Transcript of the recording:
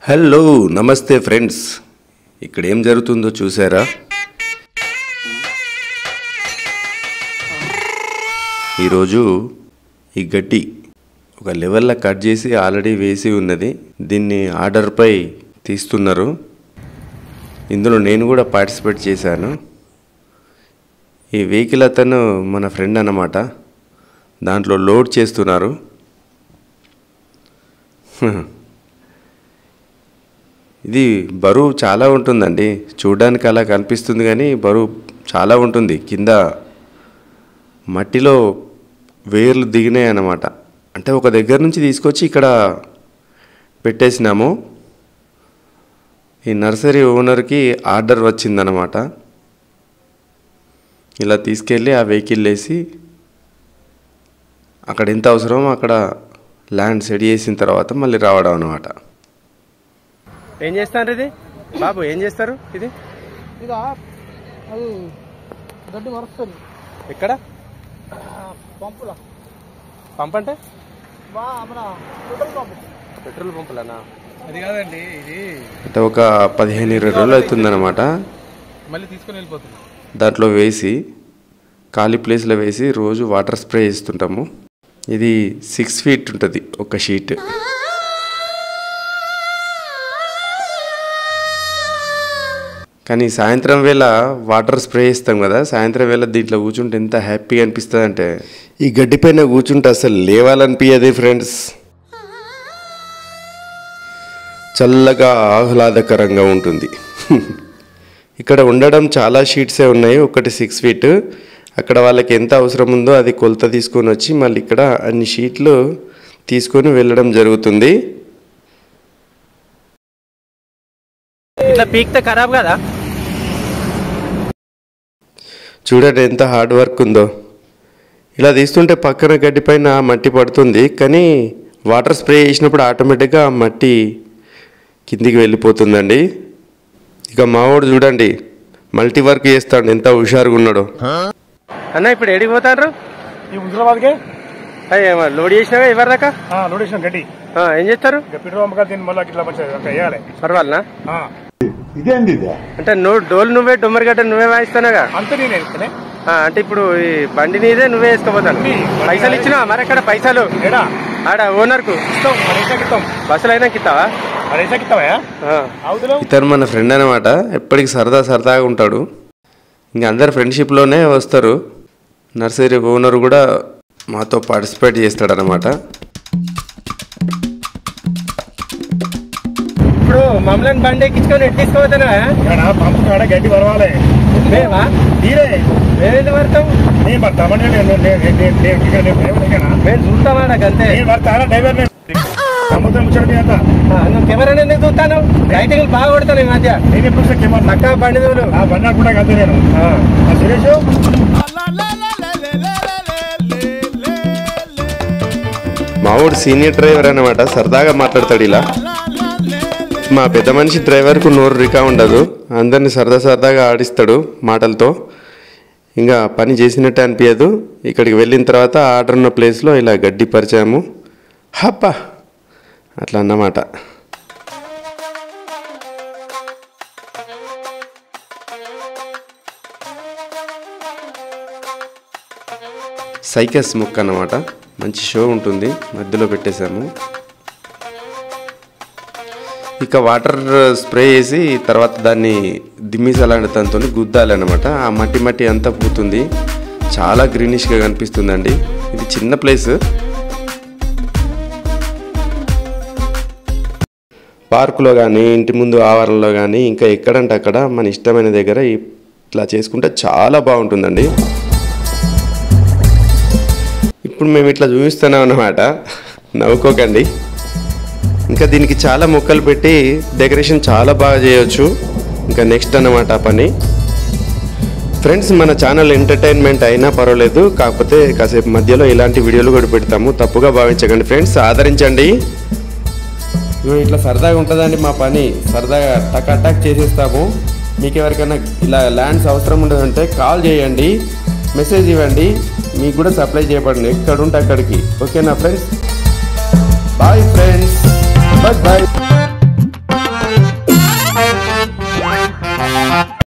Hello నమస్తే friends, ఇక్కడ ఏం జరుగుతుందో చూసారా? ఈరోజు ఈ గడ్డి ఒక లెవెల్లో కట్ చేసి ఆల్రెడీ వేసి ఉన్నది. దీన్ని ఆర్డర్పై తీస్తున్నారు. ఇందులో నేను కూడా పార్టిసిపేట్ చేశాను. ఈ వెహికల్ అతను మన ఫ్రెండ్ అన్నమాట. దాంట్లో లోడ్ చేస్తున్నారు. ఇది బరువు చాలా ఉంటుందండి. చూడడానికి అలా కనిపిస్తుంది కానీ బరువు చాలా ఉంటుంది. కింద మట్టిలో వేర్లు దిగినాయి అన్నమాట. అంటే ఒక దగ్గర నుంచి తీసుకొచ్చి ఇక్కడ పెట్టేసినాము. ఈ నర్సరీ ఓనర్కి ఆర్డర్ వచ్చిందన్నమాట. ఇలా తీసుకెళ్ళి ఆ వెహికల్ వేసి అక్కడ ఎంత అవసరమో అక్కడ ల్యాండ్ సెట్ చేసిన తర్వాత మళ్ళీ రావడం అన్నమాట. ఏం చేస్తారు ఇది బాబు? ఏం చేస్తారు ఇది? గడ్డి మరుస్తుంది. ఎక్కడ పంపుల పంప్ అంటే పెట్రోల్ పంపులనా? అది కాదండి, ఇది అంటే ఒక 15-20 రోజులు అవుతుందన్నమాట. మళ్ళీ తీసుకొని వెళ్ళిపోతుంది. దాంట్లో వేసి ఖాళీ ప్లేస్లో వేసి రోజు వాటర్ స్ప్రే చేస్తుంటాము. ఇది 6 ఫీట్ ఉంటుంది ఒక షీట్. కానీ సాయంత్రం వేళ వాటర్ స్ప్రే చేస్తాం కదా, సాయంత్రం వేళ దీంట్లో కూర్చుంటే ఎంత హ్యాపీగా అనిపిస్తుంది అంటే, ఈ గడ్డిపైన కూర్చుంటే అసలు లేవాలనిపించదు ఫ్రెండ్స్. చల్లగా ఆహ్లాదకరంగా ఉంటుంది. ఇక్కడ ఉండడం చాలా షీట్సే ఉన్నాయి. ఒకటి 6 ఫీట్. అక్కడ వాళ్ళకి ఎంత అవసరం ఉందో అది కొలత తీసుకొని వచ్చి మళ్ళీ ఇక్కడ అన్ని షీట్లు తీసుకొని వెళ్ళడం జరుగుతుంది. ఇట్లా పీక్తే ఖరాబ్ కదా. చూడండి ఎంత హార్డ్ వర్క్ ఉందో. ఇలా తీస్తుంటే పక్కన గడ్డి పైన మట్టి పడుతుంది, కానీ వాటర్ స్ప్రే చేసినప్పుడు ఆటోమేటిక్గా మట్టి కిందికి వెళ్ళిపోతుందండి. ఇక మావాడు చూడండి మల్టీ వర్క్ చేస్తాడు, ఎంత హుషారుగా ఉన్నాడో. అన్న ఇప్పుడు ఎడికి పోతారు? ఈ హుజరాబాద్కే లోడ్ చేసినావా ఎవరి దాకా? లోడ్ చేసిన గడ్డి ఏం చేస్తారు? పెట్రోల్ పంపగా దీన్ని మళ్ళీ ఇట్లా మంచిగా వేయాలి. పర్వాలనా? ఇదేంది అంటే డోల్ నువ్వే డొమ్మరిగడ్డ నువ్వే వాయిస్తున్నాగా? అంత నేనే ఇస్తేనే. అంటే ఇప్పుడు ఈ బండి నీదే, నువ్వే వేసుకోపోతాను. పైసలు ఇచ్చినా మరి ఎక్కడ పైసలు? ఆడ ఓనర్ కు ఇస్తాం. బస్సులు అయినా ఇస్తావా? ఇతను మన ఫ్రెండ్ అనమాట. ఎప్పటికి సరదాగా ఉంటాడు. ఇంకా అందరు ఫ్రెండ్షిప్లోనే వస్తారు. నర్సరీ ఓనర్ కూడా మాతో పార్టిసిపేట్ చేస్తాడనమాట. ఇప్పుడు మమ్మల్ని బండి ఎక్కించుకొని ఎట్టి తీసుకోవద్దా? పంపు కాడ గడ్డి పరవాలి. మేమా? మేమేంటి పడతాం? మేము పడతామని మేము చూస్తామా? నాకు అంతే. డ్రైవర్ సముద్రం ముచ్చట నువ్వు కెమెరా ఎందుకు చూస్తాను? లైటింగ్ బాగా కొడతాను ఈ మధ్య. నేను ఎప్పుడు కెమెరా చక్కగా బండి చూడు. ఆ బండి కూడా కదా నేను సురేష్. మావాడు సీనియర్ డ్రైవర్ అనమాట. సరదాగా మాట్లాడతాడు ఇలా. మా పెద్ద మనిషి డ్రైవర్కు నోరు రికా ఉండదు. అందరినీ సరదాగా ఆడిస్తాడు మాటలతో. ఇంకా పని చేసినట్టే అనిపించదు. ఇక్కడికి వెళ్ళిన తర్వాత ఆర్డర్ ఉన్న ప్లేస్లో ఇలా గడ్డి పరిచాము. హప్పా అట్లా అన్నమాట. సైకస్ ముక్క అన్నమాట. మంచి షో ఉంటుంది. మధ్యలో పెట్టేశాము. ఇక వాటర్ స్ప్రే చేసి తర్వాత దాన్ని దిమ్మిసలాంటి దాంతో గుద్దాలన్నమాట. ఆ మట్టి అంతా పూతుంది. చాలా గ్రీనిష్గా కనిపిస్తుందండి. ఇది చిన్న ప్లేస్. పార్కులో కానీ ఇంటి ముందు ఆవరణలో కానీ ఇంకా ఎక్కడంటే అక్కడ మన ఇష్టమైన దగ్గర ఇట్లా చేసుకుంటే చాలా బాగుంటుందండి. ఇప్పుడు మేము ఇట్లా చూపిస్తున్నాం అన్నమాట. నవ్వుకోకండి. ఇంకా దీనికి చాలా మొక్కలు పెట్టి డెకరేషన్ చాలా బాగా చేయొచ్చు. ఇంకా నెక్స్ట్ అన్నమాట ఆ పని. ఫ్రెండ్స్, మన ఛానల్ ఎంటర్టైన్మెంట్ అయినా పర్వాలేదు, కాకపోతే కాసేపు మధ్యలో ఇలాంటి వీడియోలు కూడా పెడతాము. తప్పుగా భావించకండి ఫ్రెండ్స్, ఆదరించండి. ఇట్లా సరదాగా ఉంటుందండి మా పని. సరదాగా టక్ చేసేస్తాము. మీకు ఎవరికైనా ఇలా ల్యాండ్స్ అవసరం ఉండదంటే కాల్ చేయండి, మెసేజ్ ఇవ్వండి. మీకు కూడా సప్లై చేయబడండి ఎక్కడుంటే అక్కడికి. ఓకేనా friends? Bye friends. Bye bye.